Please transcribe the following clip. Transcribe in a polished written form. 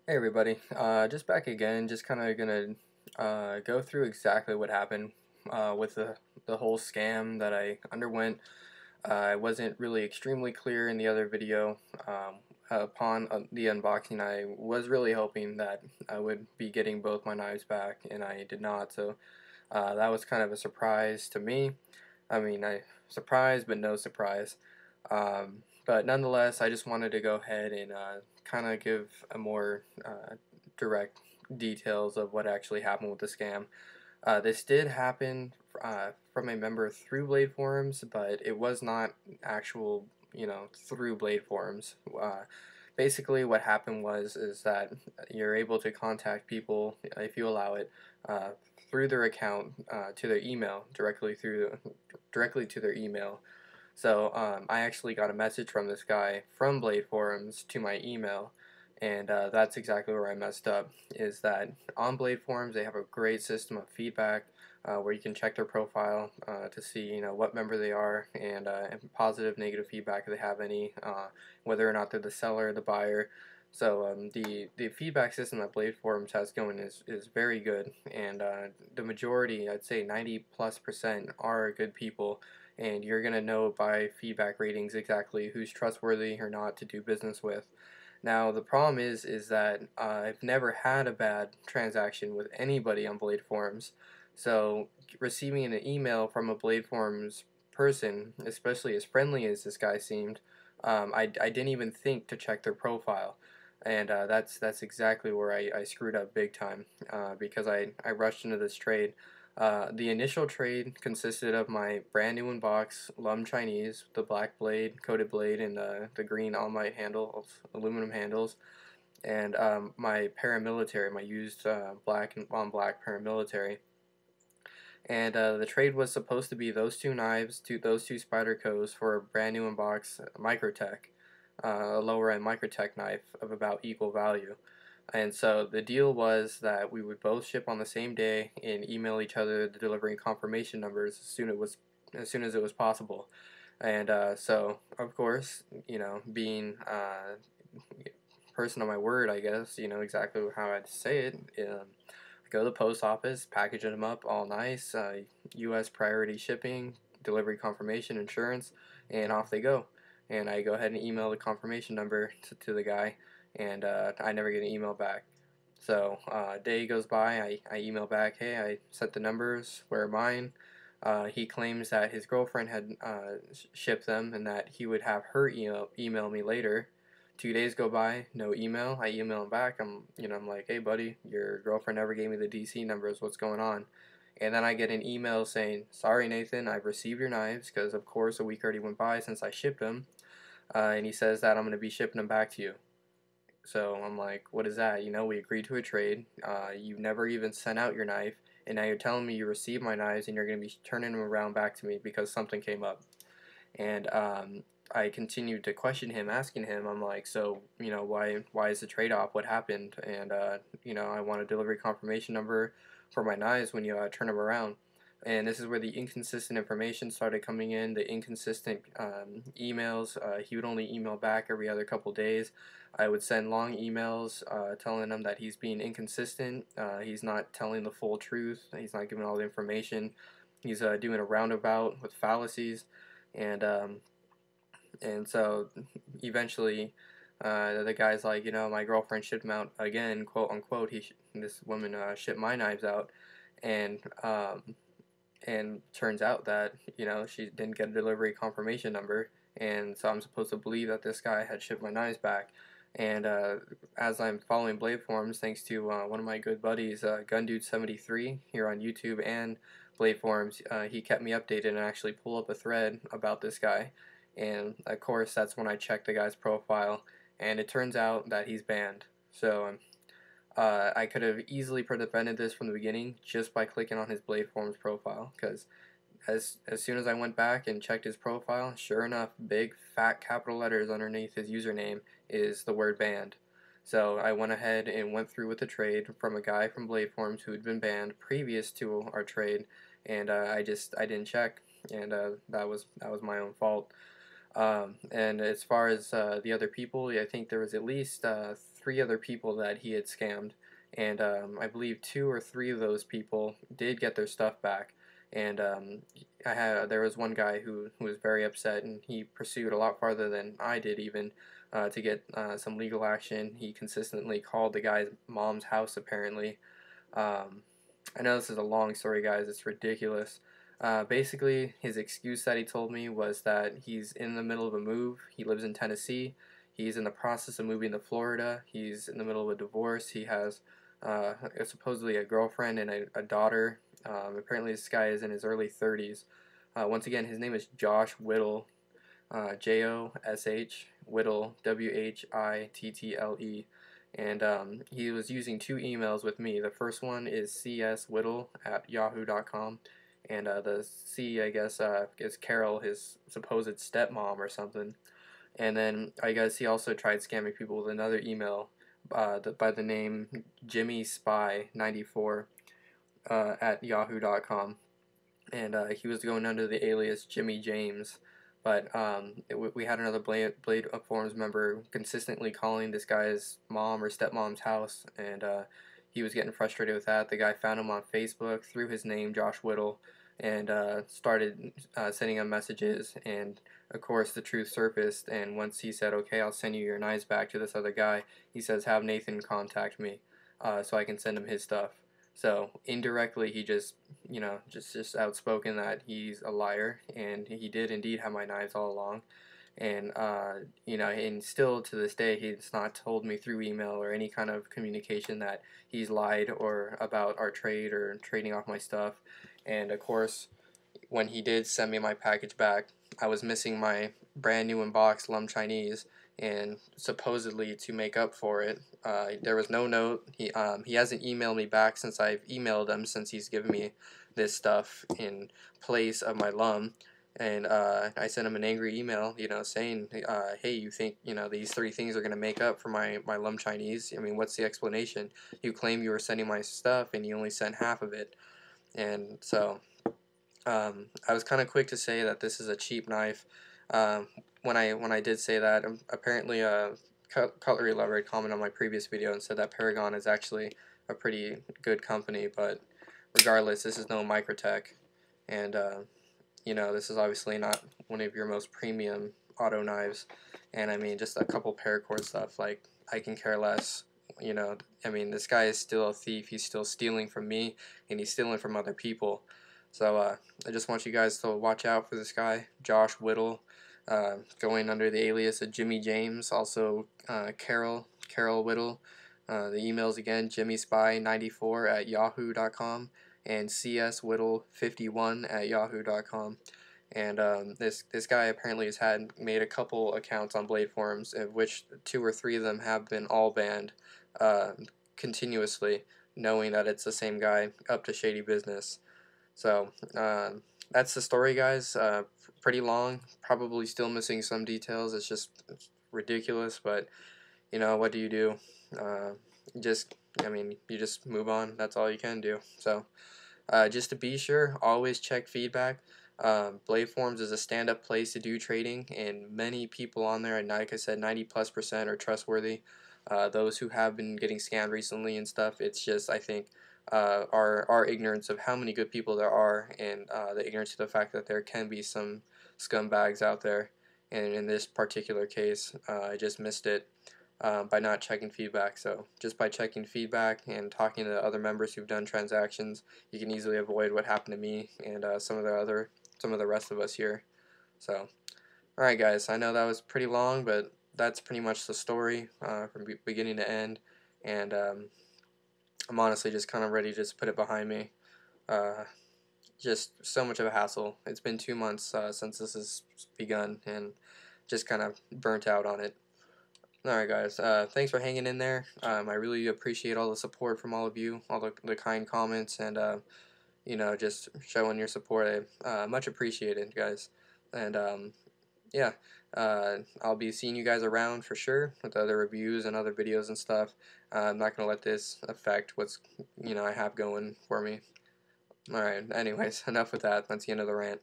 Hey everybody, just back again, just kind of gonna go through exactly what happened with the whole scam that I underwent. I wasn't really extremely clear in the other video. Upon the unboxing, I was really hoping that I would be getting both my knives back, and I did not, so that was kind of a surprise to me. I mean, I surprised, but no surprise. But nonetheless, I just wanted to go ahead and kind of give a more direct details of what actually happened with the scam. This did happen from a member through Blade Forums, but it was not actual, through Blade Forums. Basically, what happened was is that you're able to contact people if you allow it uh, through their account to their email directly to their email. So I actually got a message from this guy from Blade Forums to my email, and that's exactly where I messed up. Is that on Blade Forums they have a great system of feedback where you can check their profile to see what member they are and positive, negative feedback if they have any, whether or not they're the seller or the buyer. So the feedback system that Blade Forums has going is very good, and the majority, I'd say 90+% are good people, and you're going to know by feedback ratings exactly who's trustworthy or not to do business with. Now the problem is that I've never had a bad transaction with anybody on Blade Forums, so receiving an email from a Blade Forums person, especially as friendly as this guy seemed, I didn't even think to check their profile, and that's exactly where I screwed up big time because I rushed into this trade. The initial trade consisted of my brand new in box Lum Chinese, the black blade, coated blade, and the green All Might handles, aluminum handles, and my paramilitary, my used black and on black paramilitary. And the trade was supposed to be those two knives, those two Spydercos for a brand new in box Microtech, a lower end Microtech knife of about equal value. And so the deal was that we would both ship on the same day and email each other the delivery confirmation numbers as soon as it was possible. And so of course, being person of my word, I guess, exactly how I'd say it. Go to the post office, package them up all nice, U.S. priority shipping, delivery confirmation, insurance, and off they go. And I go ahead and email the confirmation number to the guy, and I never get an email back. So a day goes by, I email back, hey, I sent the numbers, where are mine? He claims that his girlfriend had shipped them and that he would have her email me later. 2 days go by, no email. I email him back. I'm like, hey buddy, your girlfriend never gave me the DC numbers. What's going on? And then I get an email saying, sorry Nathan, I've received your knives because of course a week already went by since I shipped them. And he says that I'm going to be shipping them back to you. So I'm like, what is that? We agreed to a trade. You never even sent out your knife, and now you're telling me you received my knives and you're going to be turning them around back to me because something came up. And I continued to question him, asking him, I'm like, so why is the trade off? What happened? And I want a delivery confirmation number for my knives when you turn them around. And this is where the inconsistent information started coming in, the inconsistent emails. He would only email back every other couple days. I would send long emails telling him that he's being inconsistent. He's not telling the full truth. He's not giving all the information. He's doing a roundabout with fallacies, and so eventually, the guy's like, my girlfriend shipped them out again, quote unquote. This woman shipped my knives out, and turns out that she didn't get a delivery confirmation number, and so I'm supposed to believe that this guy had shipped my knives back. And as I'm following Blade Forums, thanks to one of my good buddies, GunDude73 here on YouTube and Blade Forums, he kept me updated and actually pulled up a thread about this guy. And of course, that's when I checked the guy's profile, and it turns out that he's banned. So I could have easily prevented this from the beginning just by clicking on his Blade Forums profile, because as soon as I went back and checked his profile, sure enough, big fat capital letters underneath his username is the word banned. So I went ahead and went through with the trade from a guy from Blade Forums who had been banned previous to our trade, and I didn't check, and that was my own fault. And as far as the other people, I think there was at least 3 other people that he had scammed, and I believe 2 or 3 of those people did get their stuff back. And there was one guy who was very upset, and he pursued a lot farther than I did even to get some legal action. He consistently called the guy's mom's house apparently. Um, I know this is a long story, guys. It's ridiculous. Basically, his excuse that he told me was that he's in the middle of a move. He lives in Tennessee. He's in the process of moving to Florida. He's in the middle of a divorce. He has supposedly a girlfriend and a daughter. Apparently, this guy is in his early 30s. Once again, his name is Josh Whittle, Josh Whittle, Whittle, and he was using 2 emails with me. The first one is cswhittle@yahoo.com, and the C, I guess, is Carol, his supposed stepmom or something. And then I guess he also tried scamming people with another email by the name JimmySpy94 at yahoo.com. And he was going under the alias Jimmy James. But we had another Blade Forums member consistently calling this guy's mom or stepmom's house, and he was getting frustrated with that. The guy found him on Facebook, threw his name, Josh Whittle, and started sending him messages. And of course, the truth surfaced. And once he said, "Okay, I'll send you your knives back to this other guy," he says, "Have Nathan contact me so I can send him his stuff." So indirectly, he just, just outspoken that he's a liar, and he did indeed have my knives all along. And and still to this day, he's not told me through email or any kind of communication that he's lied or about our trade or trading off my stuff. And of course, when he did send me my package back, I was missing my brand new unboxed Lum Chinese, and supposedly to make up for it, there was no note. He hasn't emailed me back since I've emailed him, since he's given me this stuff in place of my Lum. And I sent him an angry email, saying, hey, you think, these 3 things are going to make up for my Lum Chinese? I mean, what's the explanation? You claim you were sending my stuff, and you only sent half of it. And so I was kind of quick to say that this is a cheap knife. When I did say that, apparently Cutlery Lover had commented on my previous video and said that Paragon is actually a pretty good company, but regardless, this is no Microtech, and this is obviously not one of your most premium auto knives. And I mean, just a couple paracord stuff, like, I can care less. I mean, this guy is still a thief. He's still stealing from me, and he's stealing from other people. So I just want you guys to watch out for this guy, Josh Whittle, going under the alias of Jimmy James. Also Carol Whittle. The emails again, JimmySpy94@yahoo.com and cswhittle51@yahoo.com. And this guy apparently has made a couple accounts on Blade Forums, of which 2 or 3 of them have been all banned continuously, knowing that it's the same guy up to shady business. So that's the story, guys. Pretty long, probably still missing some details. It's ridiculous, but what do you do? You just move on. That's all you can do. So just to be sure, always check feedback. Blade Forums is a stand-up place to do trading, and many people on there, and like I said, 90+% are trustworthy. Those who have been getting scammed recently and stuff, it's just, I think, our ignorance of how many good people there are, and the ignorance of the fact that there can be some scumbags out there. And in this particular case, I just missed it by not checking feedback. So just by checking feedback and talking to other members who've done transactions, you can easily avoid what happened to me and some of the rest of us here. So, alright guys, I know that was pretty long, but that's pretty much the story from beginning to end. And I'm honestly just kind of ready to just put it behind me. Just so much of a hassle. It's been 2 months since this has begun, and just kind of burnt out on it. Alright guys, thanks for hanging in there. I really appreciate all the support from all of you, all the kind comments, and just showing your support. Much appreciated, guys. And yeah, I'll be seeing you guys around for sure with other reviews and other videos and stuff. I'm not going to let this affect what's, I have going for me. Alright, anyways, enough with that. That's the end of the rant.